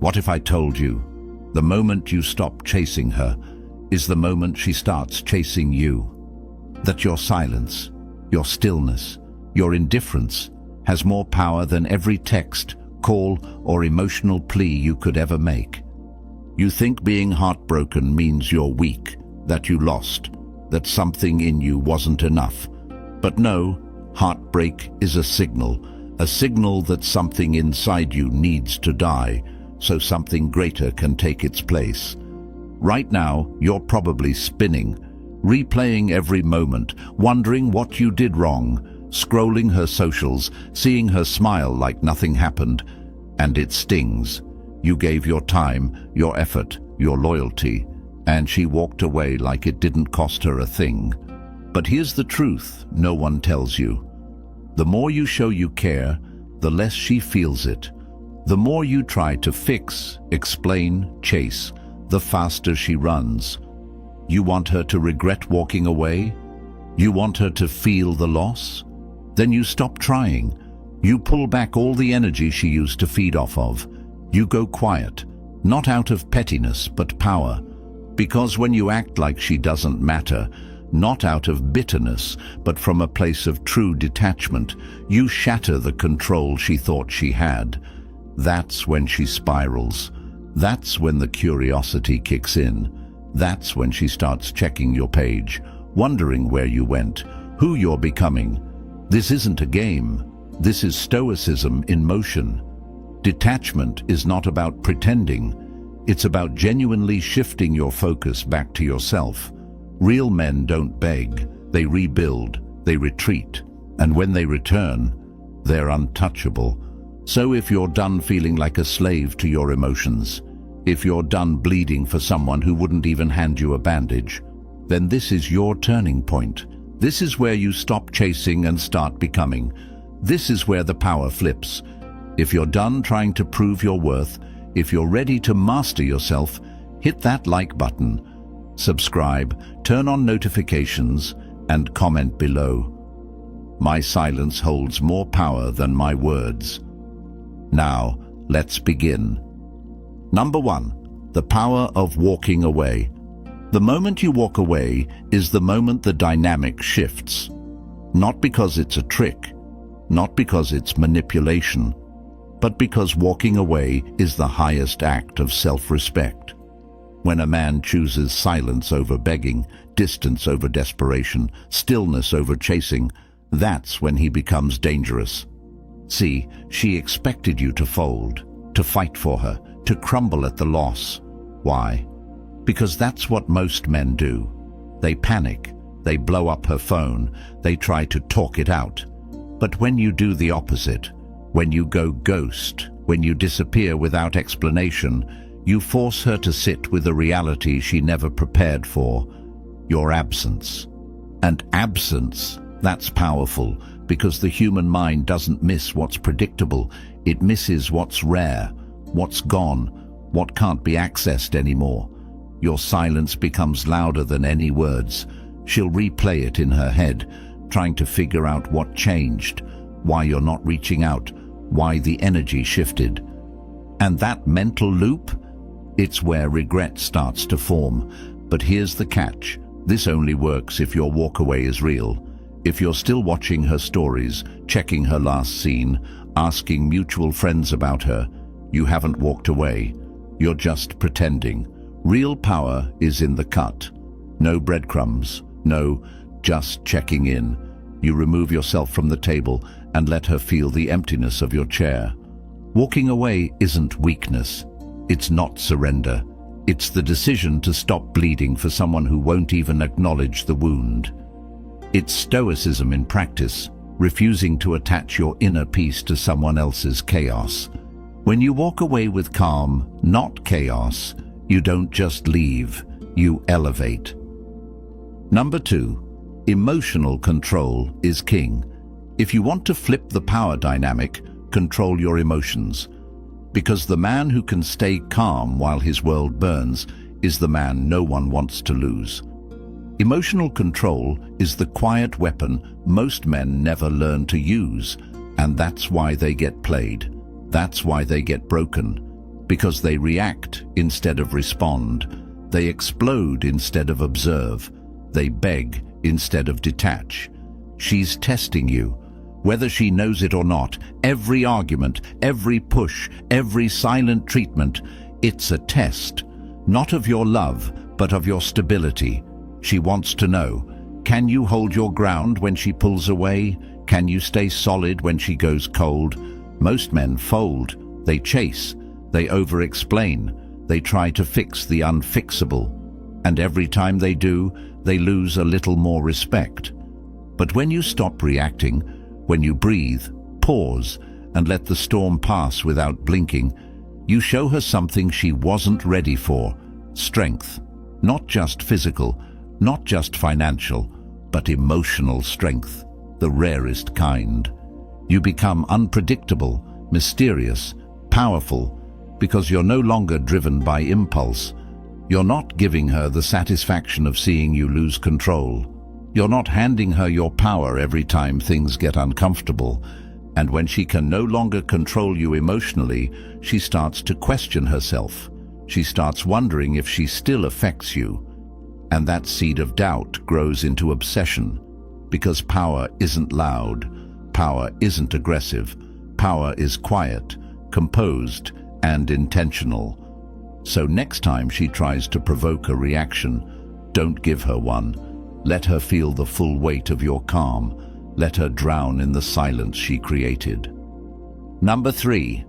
What if I told you, the moment you stop chasing her is the moment she starts chasing you? That your silence, your stillness, your indifference has more power than every text, call, or emotional plea you could ever make. You think being heartbroken means you're weak, that you lost, that something in you wasn't enough. But no, heartbreak is a signal that something inside you needs to die, so something greater can take its place. Right now, you're probably spinning, replaying every moment, wondering what you did wrong, scrolling her socials, seeing her smile like nothing happened, and it stings. You gave your time, your effort, your loyalty, and she walked away like it didn't cost her a thing. But here's the truth no one tells you. The more you show you care, the less she feels it. The more you try to fix, explain, chase, the faster she runs. You want her to regret walking away? You want her to feel the loss? Then you stop trying. You pull back all the energy she used to feed off of. You go quiet, not out of pettiness but power. Because when you act like she doesn't matter, not out of bitterness, but from a place of true detachment, you shatter the control she thought she had. That's when she spirals. That's when the curiosity kicks in. That's when she starts checking your page, wondering where you went, who you're becoming. This isn't a game. This is stoicism in motion. Detachment is not about pretending. It's about genuinely shifting your focus back to yourself. Real men don't beg, they rebuild, they retreat, and when they return, they're untouchable. So if you're done feeling like a slave to your emotions, if you're done bleeding for someone who wouldn't even hand you a bandage, then this is your turning point. This is where you stop chasing and start becoming. This is where the power flips. If you're done trying to prove your worth, if you're ready to master yourself, hit that like button, subscribe, turn on notifications, and comment below. My silence holds more power than my words. Now, let's begin. Number 1, the power of walking away. The moment you walk away is the moment the dynamic shifts. Not because it's a trick, not because it's manipulation, but because walking away is the highest act of self-respect. When a man chooses silence over begging, distance over desperation, stillness over chasing, that's when he becomes dangerous. See, she expected you to fold, to fight for her, to crumble at the loss. Why? Because that's what most men do. They panic, they blow up her phone, they try to talk it out. But when you do the opposite, when you go ghost, when you disappear without explanation, you force her to sit with a reality she never prepared for, your absence. And absence, that's powerful, because the human mind doesn't miss what's predictable, it misses what's rare, what's gone, what can't be accessed anymore. Your silence becomes louder than any words. She'll replay it in her head, trying to figure out what changed, why you're not reaching out, why the energy shifted. And that mental loop? It's where regret starts to form. But here's the catch. This only works if your walkaway is real. If you're still watching her stories, checking her last scene, asking mutual friends about her, you haven't walked away. You're just pretending. Real power is in the cut. No breadcrumbs. No, just checking in. You remove yourself from the table and let her feel the emptiness of your chair. Walking away isn't weakness. It's not surrender. It's the decision to stop bleeding for someone who won't even acknowledge the wound. It's stoicism in practice, refusing to attach your inner peace to someone else's chaos. When you walk away with calm, not chaos, you don't just leave, you elevate. Number 2, emotional control is king. If you want to flip the power dynamic, control your emotions. Because the man who can stay calm while his world burns is the man no one wants to lose. Emotional control is the quiet weapon most men never learn to use, and that's why they get played. That's why they get broken. because they react instead of respond. They explode instead of observe. They beg instead of detach. She's testing you. Whether she knows it or not, every argument, every push, every silent treatment, it's a test, not of your love, but of your stability. She wants to know, can you hold your ground when she pulls away? Can you stay solid when she goes cold? Most men fold. They chase. They over-explain. They try to fix the unfixable. And every time they do, they lose a little more respect. But when you stop reacting, when you breathe, pause, and let the storm pass without blinking, you show her something she wasn't ready for. Strength. Not just physical, not just financial, but emotional strength, the rarest kind. You become unpredictable, mysterious, powerful, because you're no longer driven by impulse. You're not giving her the satisfaction of seeing you lose control. You're not handing her your power every time things get uncomfortable. And when she can no longer control you emotionally, she starts to question herself. She starts wondering if she still affects you. And that seed of doubt grows into obsession, because power isn't loud, power isn't aggressive, power is quiet, composed, and intentional. So next time she tries to provoke a reaction, don't give her one. Let her feel the full weight of your calm. Let her drown in the silence she created. Number 3.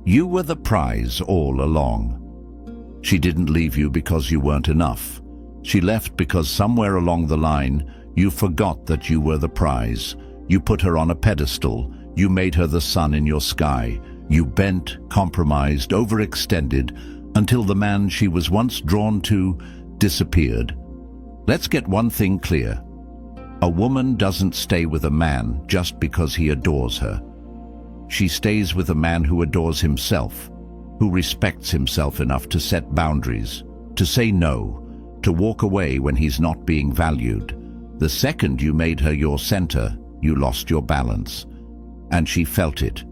You were the prize all along. She didn't leave you because you weren't enough. She left because somewhere along the line, you forgot that you were the prize. You put her on a pedestal. You made her the sun in your sky. You bent, compromised, overextended, until the man she was once drawn to disappeared. Let's get one thing clear. A woman doesn't stay with a man just because he adores her. She stays with a man who adores himself, who respects himself enough to set boundaries, to say no, to walk away when he's not being valued. The second you made her your center, you lost your balance. And she felt it.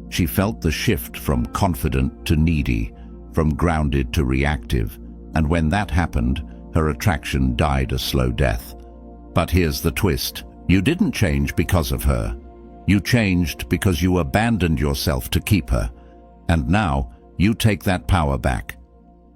She felt the shift from confident to needy, from grounded to reactive. And when that happened, her attraction died a slow death. But here's the twist. You didn't change because of her. You changed because you abandoned yourself to keep her. And now, you take that power back.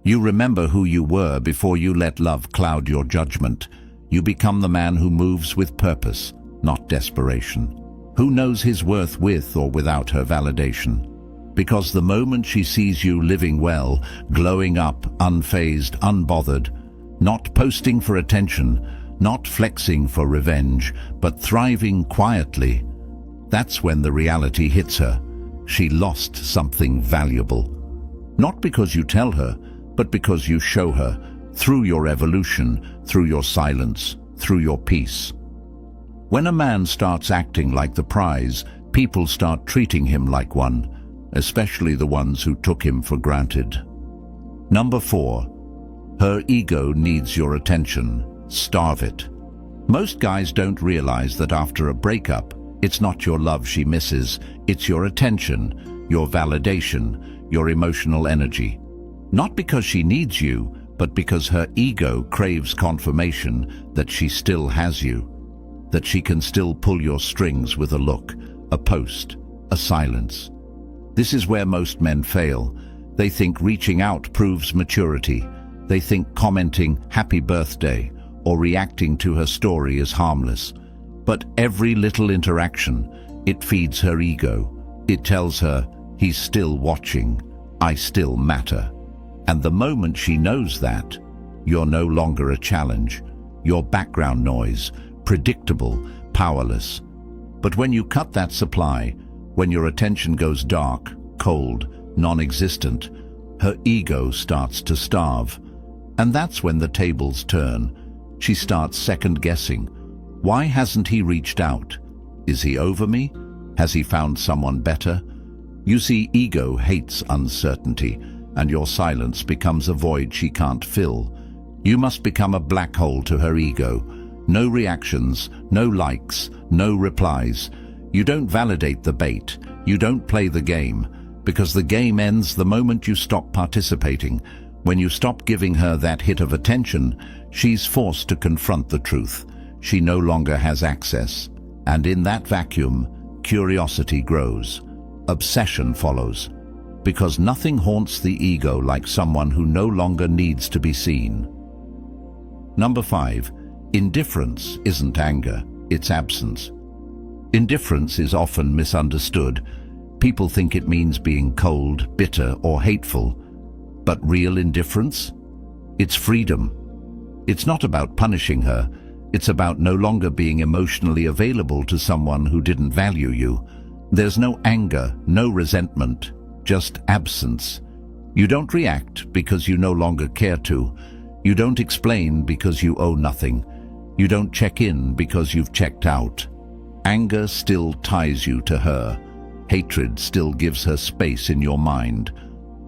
You remember who you were before you let love cloud your judgment. You become the man who moves with purpose, not desperation. Who knows his worth with or without her validation. Because the moment she sees you living well, glowing up, unfazed, unbothered, not posting for attention, not flexing for revenge, but thriving quietly, that's when the reality hits her. She lost something valuable. Not because you tell her, but because you show her, through your evolution, through your silence, through your peace. When a man starts acting like the prize, people start treating him like one, especially the ones who took him for granted. Number 4. Her ego needs your attention. Starve it. Most guys don't realize that after a breakup, it's not your love she misses, it's your attention, your validation, your emotional energy. Not because she needs you, but because her ego craves confirmation that she still has you, that she can still pull your strings with a look, a post, a silence. This is where most men fail. They think reaching out proves maturity. They think commenting "happy birthday" or reacting to her story is harmless. But every little interaction, it feeds her ego. It tells her, he's still watching, I still matter. And the moment she knows that, you're no longer a challenge. You're background noise, predictable, powerless. But when you cut that supply, when your attention goes dark, cold, non-existent, her ego starts to starve. And that's when the tables turn. She starts second-guessing. Why hasn't he reached out? Is he over me? Has he found someone better? You see, ego hates uncertainty, and your silence becomes a void she can't fill. You must become a black hole to her ego. No reactions, no likes, no replies. You don't validate the bait. You don't play the game. because the game ends the moment you stop participating. When you stop giving her that hit of attention, she's forced to confront the truth. She no longer has access. And in that vacuum, curiosity grows. Obsession follows. Because nothing haunts the ego like someone who no longer needs to be seen. Number 5. Indifference isn't anger, it's absence. Indifference is often misunderstood. People think it means being cold, bitter, or hateful. But real indifference? It's freedom. It's not about punishing her. It's about no longer being emotionally available to someone who didn't value you. There's no anger, no resentment, just absence. You don't react because you no longer care to. You don't explain because you owe nothing. You don't check in because you've checked out. Anger still ties you to her. Hatred still gives her space in your mind.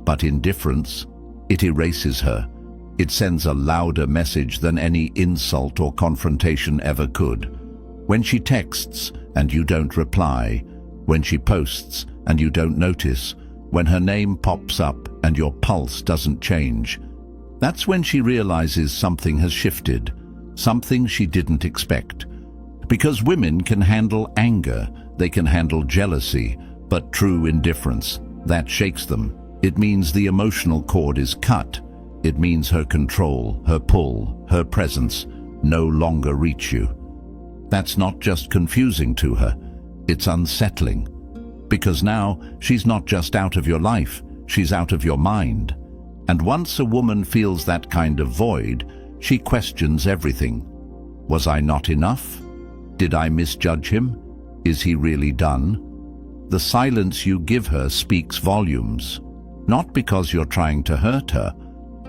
But indifference, it erases her. It sends a louder message than any insult or confrontation ever could. When she texts and you don't reply, when she posts and you don't notice, when her name pops up and your pulse doesn't change, that's when she realizes something has shifted, something she didn't expect. Because women can handle anger, they can handle jealousy, but true indifference, that shakes them. It means the emotional cord is cut. It means her control, her pull, her presence no longer reach you. That's not just confusing to her, it's unsettling. Because now she's not just out of your life, she's out of your mind. And once a woman feels that kind of void, she questions everything. Was I not enough? Did I misjudge him? Is he really done? The silence you give her speaks volumes, not because you're trying to hurt her,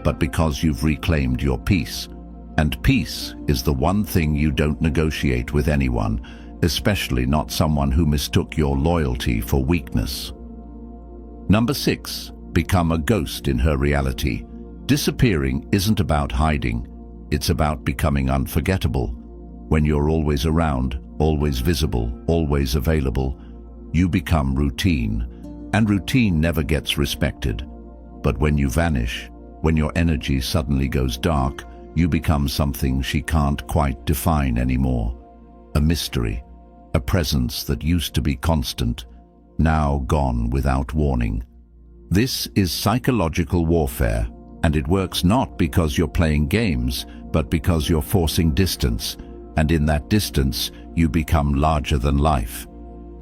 but because you've reclaimed your peace. And peace is the one thing you don't negotiate with anyone, especially not someone who mistook your loyalty for weakness. Number 6. Become a ghost in her reality. Disappearing isn't about hiding. It's about becoming unforgettable. When you're always around, always visible, always available, you become routine. And routine never gets respected. But when you vanish, when your energy suddenly goes dark, you become something she can't quite define anymore. A mystery, a presence that used to be constant, now gone without warning. This is psychological warfare, and it works not because you're playing games, but because you're forcing distance, and in that distance, you become larger than life.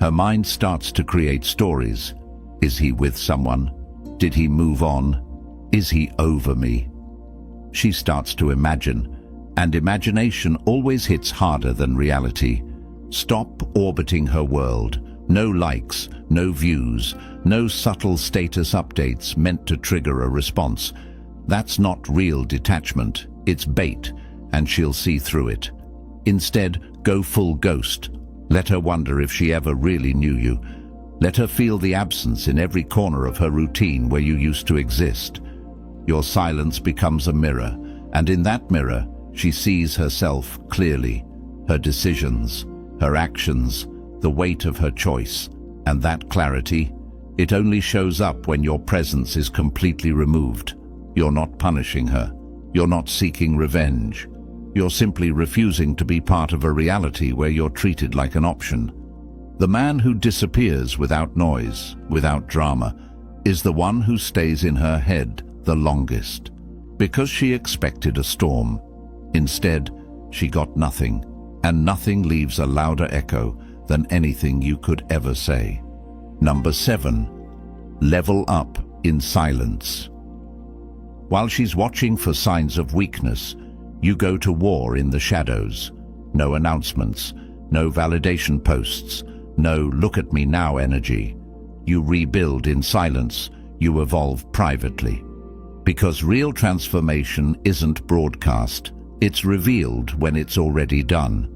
Her mind starts to create stories. Is he with someone? Did he move on? Is he over me? She starts to imagine, and imagination always hits harder than reality. Stop orbiting her world. No likes, no views, no subtle status updates meant to trigger a response. That's not real detachment, it's bait, and she'll see through it. Instead, go full ghost. Let her wonder if she ever really knew you. Let her feel the absence in every corner of her routine where you used to exist. Your silence becomes a mirror, and in that mirror, she sees herself clearly, her decisions, her actions, the weight of her choice. And that clarity, it only shows up when your presence is completely removed. You're not punishing her. You're not seeking revenge. You're simply refusing to be part of a reality where you're treated like an option. The man who disappears without noise, without drama, is the one who stays in her head the longest, because she expected a storm. Instead, she got nothing, and nothing leaves a louder echo than anything you could ever say. Number 7. Level up in silence. While she's watching for signs of weakness, you go to war in the shadows. No announcements, no validation posts, no look at me now energy. You rebuild in silence, you evolve privately. Because real transformation isn't broadcast, it's revealed when it's already done.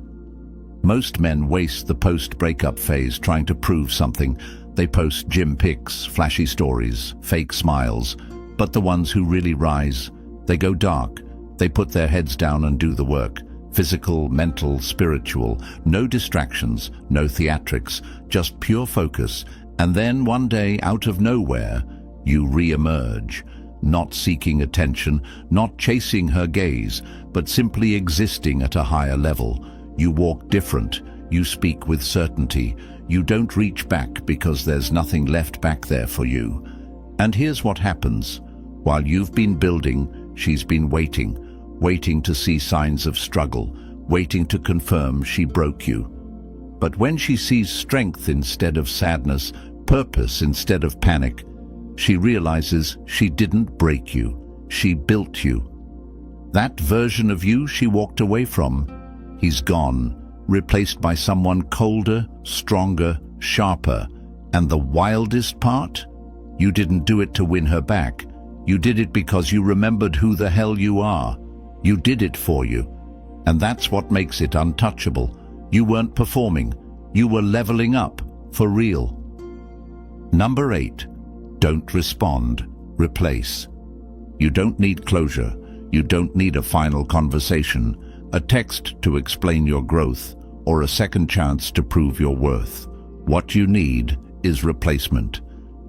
Most men waste the post-breakup phase trying to prove something. They post gym pics, flashy stories, fake smiles. But the ones who really rise, they go dark. They put their heads down and do the work. Physical, mental, spiritual. No distractions, no theatrics, just pure focus. And then one day, out of nowhere, you re-emerge, not seeking attention, not chasing her gaze, but simply existing at a higher level. You walk different, you speak with certainty, you don't reach back because there's nothing left back there for you. And here's what happens. While you've been building, she's been waiting to see signs of struggle, waiting to confirm she broke you. But when she sees strength instead of sadness, purpose instead of panic, she realizes she didn't break you, she built you. That version of you she walked away from, he's gone, replaced by someone colder, stronger, sharper. And the wildest part? You didn't do it to win her back. You did it because you remembered who the hell you are. You did it for you. And that's what makes it untouchable. You weren't performing. You were leveling up, for real. Number 8. Don't respond. Replace. You don't need closure. You don't need a final conversation, a text to explain your growth, or a second chance to prove your worth. What you need is replacement.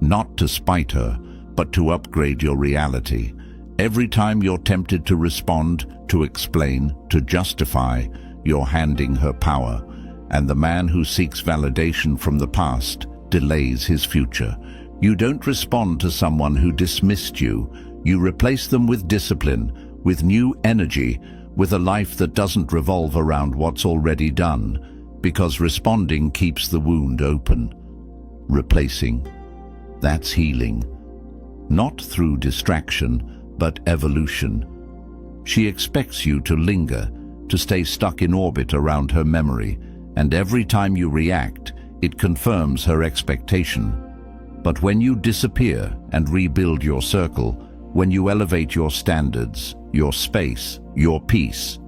Not to spite her, but to upgrade your reality. Every time you're tempted to respond, to explain, to justify, you're handing her power. And the man who seeks validation from the past delays his future. You don't respond to someone who dismissed you. You replace them with discipline, with new energy, with a life that doesn't revolve around what's already done, because responding keeps the wound open. Replacing. That's healing. Not through distraction, but evolution. She expects you to linger, to stay stuck in orbit around her memory, and every time you react, it confirms her expectation. But when you disappear and rebuild your circle, when you elevate your standards, your space, your peace,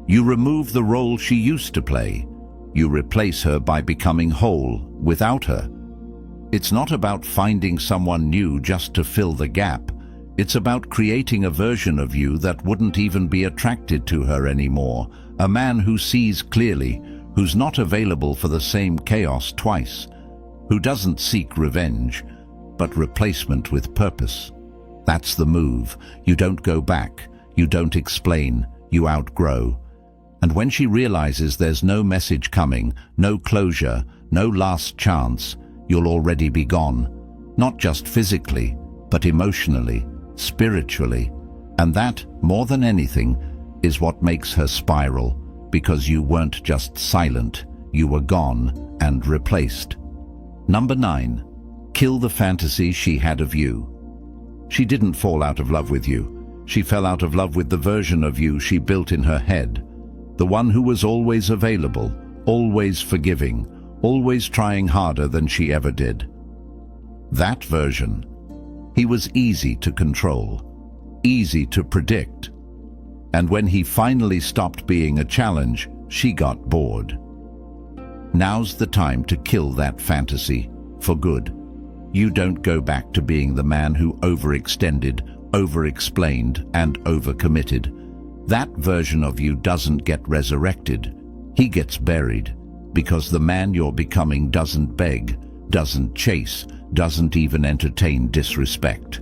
you remove the role she used to play. You replace her by becoming whole without her. It's not about finding someone new just to fill the gap. It's about creating a version of you that wouldn't even be attracted to her anymore. A man who sees clearly, who's not available for the same chaos twice, who doesn't seek revenge, but replacement with purpose. That's the move. You don't go back. You don't explain. You outgrow. And when she realizes there's no message coming, no closure, no last chance, you'll already be gone. Not just physically, but emotionally, spiritually. And that, more than anything, is what makes her spiral, because you weren't just silent, you were gone and replaced. Number 9. Kill the fantasy she had of you. She didn't fall out of love with you. She fell out of love with the version of you she built in her head. The one who was always available, always forgiving, always trying harder than she ever did. That version. He was easy to control, easy to predict. And when he finally stopped being a challenge, she got bored. Now's the time to kill that fantasy, for good. You don't go back to being the man who overextended, over-explained, and over-committed. That version of you doesn't get resurrected. He gets buried, because the man you're becoming doesn't beg, doesn't chase, doesn't even entertain disrespect.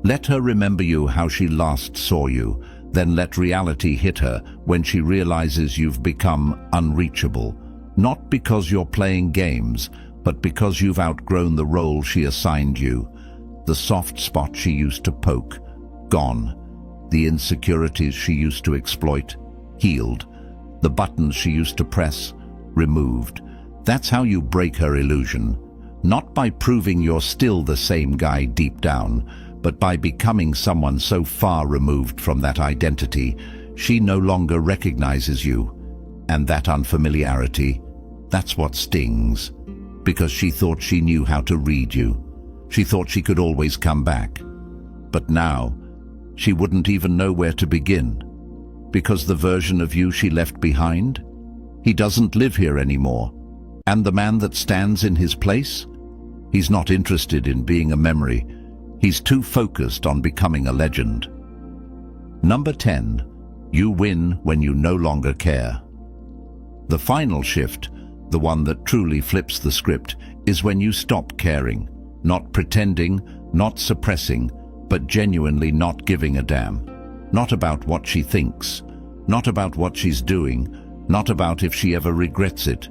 Let her remember you how she last saw you, then let reality hit her when she realizes you've become unreachable, not because you're playing games, but because you've outgrown the role she assigned you. The soft spot she used to poke, gone. The insecurities she used to exploit, healed. The buttons she used to press, removed. That's how you break her illusion. Not by proving you're still the same guy deep down, but by becoming someone so far removed from that identity, she no longer recognizes you. And that unfamiliarity, that's what stings. Because she thought she knew how to read you. She thought she could always come back. But now, she wouldn't even know where to begin. Because the version of you she left behind, he doesn't live here anymore. And the man that stands in his place, he's not interested in being a memory. He's too focused on becoming a legend. Number 10. You win when you no longer care. The final shift, The one that truly flips the script is when you stop caring, not pretending, not suppressing, but genuinely not giving a damn. Not about what she thinks, not about what she's doing, not about if she ever regrets it.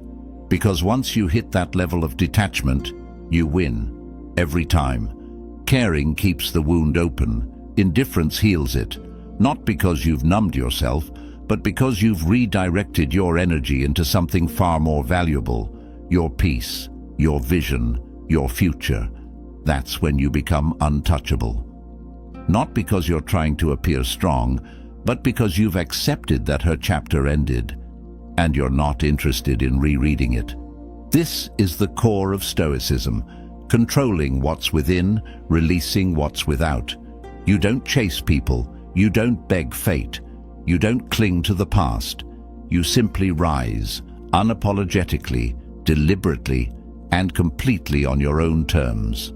Because once you hit that level of detachment, you win. Every time. Caring keeps the wound open. Indifference heals it. Not because you've numbed yourself, but because you've redirected your energy into something far more valuable. Your peace, your vision, your future. That's when you become untouchable. Not because you're trying to appear strong, but because you've accepted that her chapter ended, and you're not interested in rereading it. This is the core of Stoicism, controlling what's within, releasing what's without. You don't chase people, you don't beg fate, you don't cling to the past. You simply rise, unapologetically, deliberately, and completely on your own terms.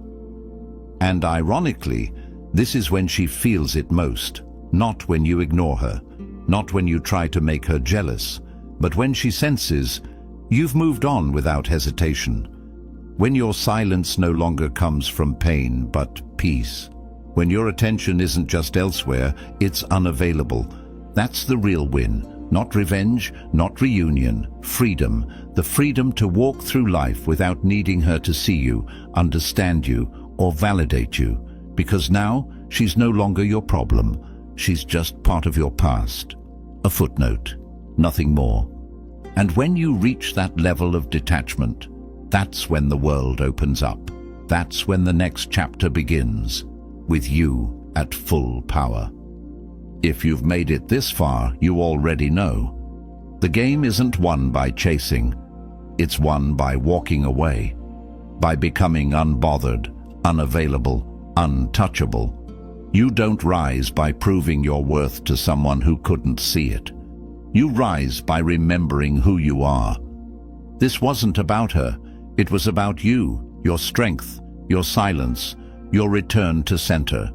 And ironically, this is when she feels it most, not when you ignore her, not when you try to make her jealous, but when she senses you've moved on without hesitation. When your silence no longer comes from pain but peace. When your attention isn't just elsewhere, it's unavailable. That's the real win. Not revenge, not reunion. Freedom. The freedom to walk through life without needing her to see you, understand you, or validate you. Because now, she's no longer your problem. She's just part of your past. A footnote. Nothing more. And when you reach that level of detachment, that's when the world opens up. That's when the next chapter begins, with you at full power. If you've made it this far, you already know. The game isn't won by chasing. It's won by walking away, by becoming unbothered, unavailable, untouchable. You don't rise by proving your worth to someone who couldn't see it. You rise by remembering who you are. This wasn't about her. It was about you, your strength, your silence, your return to center.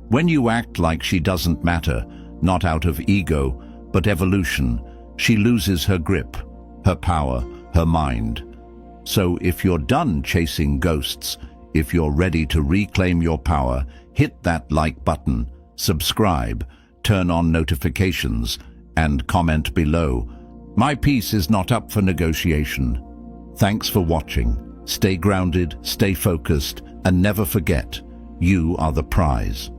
When you act like she doesn't matter, not out of ego, but evolution, she loses her grip, her power, her mind. So if you're done chasing ghosts, if you're ready to reclaim your power, hit that like button, subscribe, turn on notifications, and comment below. My peace is not up for negotiation. Thanks for watching. Stay grounded, stay focused, and never forget, you are the prize.